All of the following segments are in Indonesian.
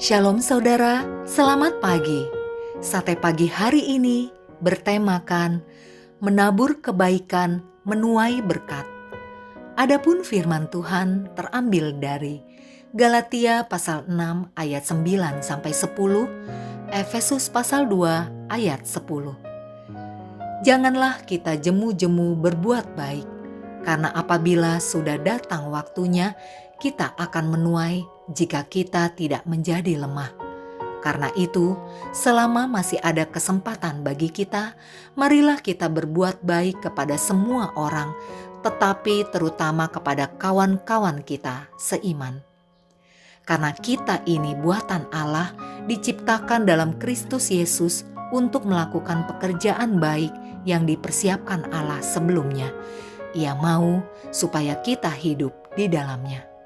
Shalom saudara, selamat pagi. Sate pagi hari ini bertemakan menabur kebaikan, menuai berkat. Adapun firman Tuhan terambil dari Galatia pasal 6 ayat 9 sampai 10, Efesus pasal 2 ayat 10. Janganlah kita jemu-jemu berbuat baik, karena apabila sudah datang waktunya, kita akan menuai jika kita tidak menjadi lemah. Karena itu, selama masih ada kesempatan bagi kita, marilah kita berbuat baik kepada semua orang, tetapi terutama kepada kawan-kawan kita seiman. Karena kita ini buatan Allah, diciptakan dalam Kristus Yesus untuk melakukan pekerjaan baik yang dipersiapkan Allah sebelumnya. Ia mau supaya kita hidup di dalamnya.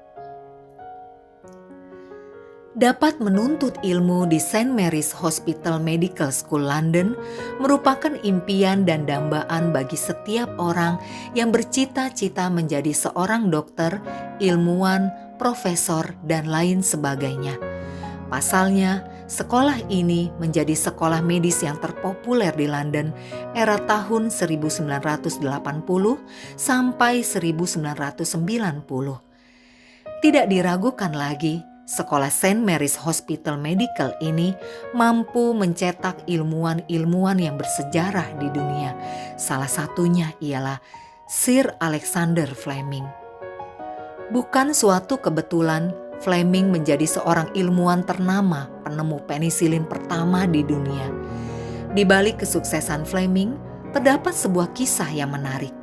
Dapat menuntut ilmu di St. Mary's Hospital Medical School London merupakan impian dan dambaan bagi setiap orang yang bercita-cita menjadi seorang dokter, ilmuwan, profesor, dan lain sebagainya. Pasalnya, sekolah ini menjadi sekolah medis yang terpopuler di London era tahun 1980 sampai 1990. Tidak diragukan lagi, sekolah St. Mary's Hospital Medical ini mampu mencetak ilmuwan-ilmuwan yang bersejarah di dunia. Salah satunya ialah Sir Alexander Fleming. Bukan suatu kebetulan Fleming menjadi seorang ilmuwan ternama, penemu penisilin pertama di dunia. Di balik kesuksesan Fleming, terdapat sebuah kisah yang menarik.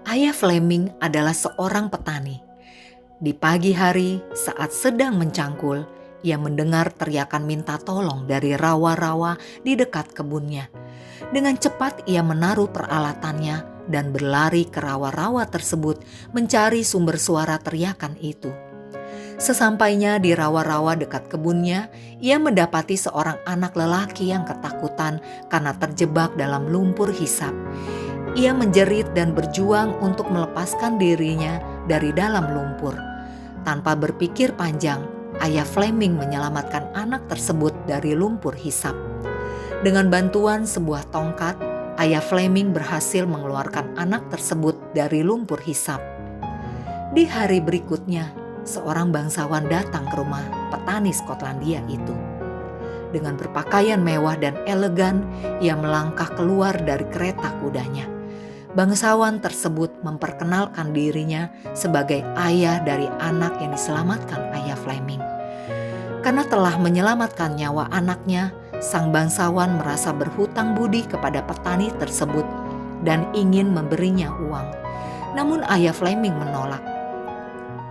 Ayah Fleming adalah seorang petani. Di pagi hari, saat sedang mencangkul, ia mendengar teriakan minta tolong dari rawa-rawa di dekat kebunnya. Dengan cepat ia menaruh peralatannya dan berlari ke rawa-rawa tersebut mencari sumber suara teriakan itu. Sesampainya di rawa-rawa dekat kebunnya, ia mendapati seorang anak lelaki yang ketakutan karena terjebak dalam lumpur hisap. Ia menjerit dan berjuang untuk melepaskan dirinya dari dalam lumpur. Tanpa berpikir panjang, ayah Fleming menyelamatkan anak tersebut dari lumpur hisap. Dengan bantuan sebuah tongkat, ayah Fleming berhasil mengeluarkan anak tersebut dari lumpur hisap. Di hari berikutnya, seorang bangsawan datang ke rumah petani Skotlandia itu. Dengan berpakaian mewah dan elegan, ia melangkah keluar dari kereta kudanya. Bangsawan tersebut memperkenalkan dirinya sebagai ayah dari anak yang diselamatkan ayah Fleming. Karena telah menyelamatkan nyawa anaknya, sang bangsawan merasa berhutang budi kepada petani tersebut dan ingin memberinya uang. Namun ayah Fleming menolak.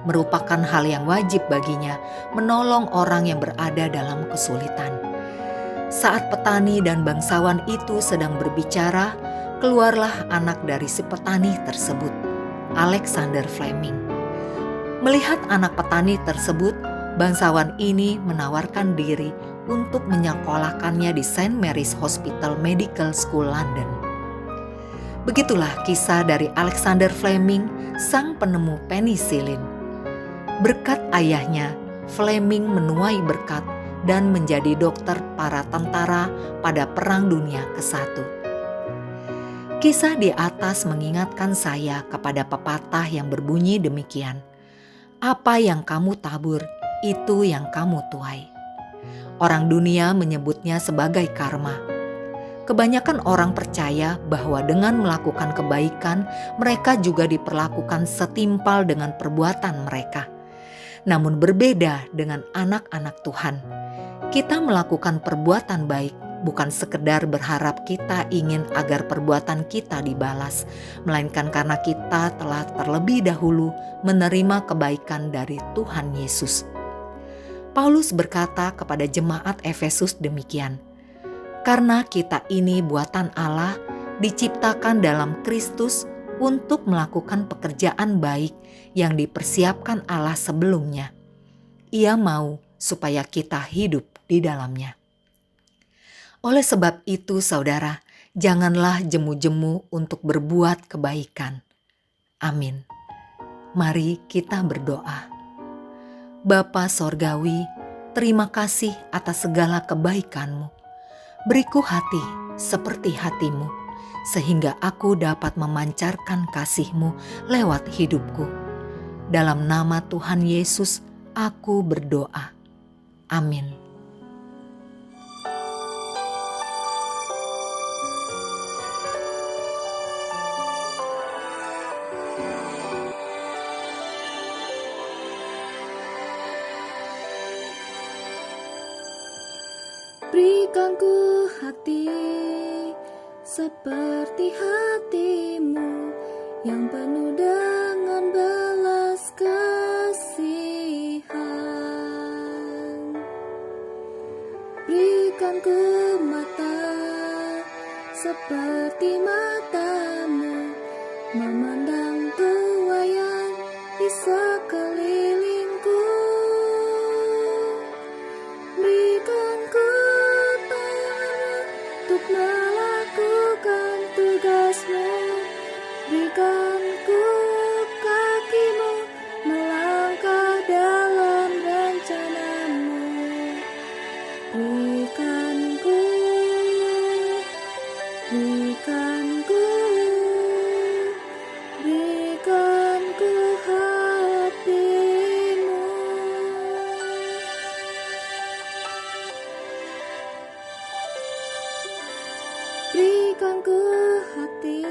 Merupakan hal yang wajib baginya menolong orang yang berada dalam kesulitan. Saat petani dan bangsawan itu sedang berbicara, keluarlah anak dari si petani tersebut, Alexander Fleming. Melihat anak petani tersebut, bangsawan ini menawarkan diri untuk menyekolahkannya di St. Mary's Hospital Medical School London. Begitulah kisah dari Alexander Fleming, sang penemu penisilin. Berkat ayahnya, Fleming menuai berkat dan menjadi dokter para tentara pada Perang Dunia ke-1. Kisah di atas mengingatkan saya kepada pepatah yang berbunyi demikian. Apa yang kamu tabur, itu yang kamu tuai. Orang dunia menyebutnya sebagai karma. Kebanyakan orang percaya bahwa dengan melakukan kebaikan, mereka juga diperlakukan setimpal dengan perbuatan mereka. Namun berbeda dengan anak-anak Tuhan. Kita melakukan perbuatan baik bukan sekedar berharap kita ingin agar perbuatan kita dibalas, melainkan karena kita telah terlebih dahulu menerima kebaikan dari Tuhan Yesus. Paulus berkata kepada jemaat Efesus demikian, "Karena kita ini buatan Allah, diciptakan dalam Kristus untuk melakukan pekerjaan baik yang dipersiapkan Allah sebelumnya. Ia mau supaya kita hidup di dalamnya." Oleh sebab itu, saudara, janganlah jemu-jemu untuk berbuat kebaikan. Amin. Mari kita berdoa. Bapa Sorgawi, Terima kasih atas segala kebaikan-Mu. Beriku hati seperti hati-Mu, sehingga aku dapat memancarkan kasih-Mu lewat hidupku. Dalam nama Tuhan Yesus, aku berdoa. Amin. Berikan ku hati seperti hati-Mu yang penuh dengan belas kasihan. Berikan ku mata seperti mata-Mu, memandang tuaian di sekelilingku. Berikan ku untuk melakukan tugas-Mu, berikan ku kaki-Mu melangkah dalam rencana-Mu. Berikan ku hati-Mu. Berikan ku hati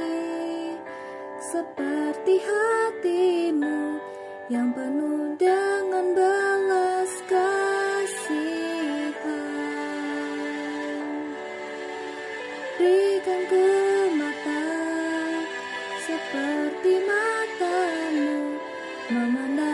seperti hati-Mu yang penuh dengan belas kasihan. Berikan ku mata seperti mata-Mu, memandang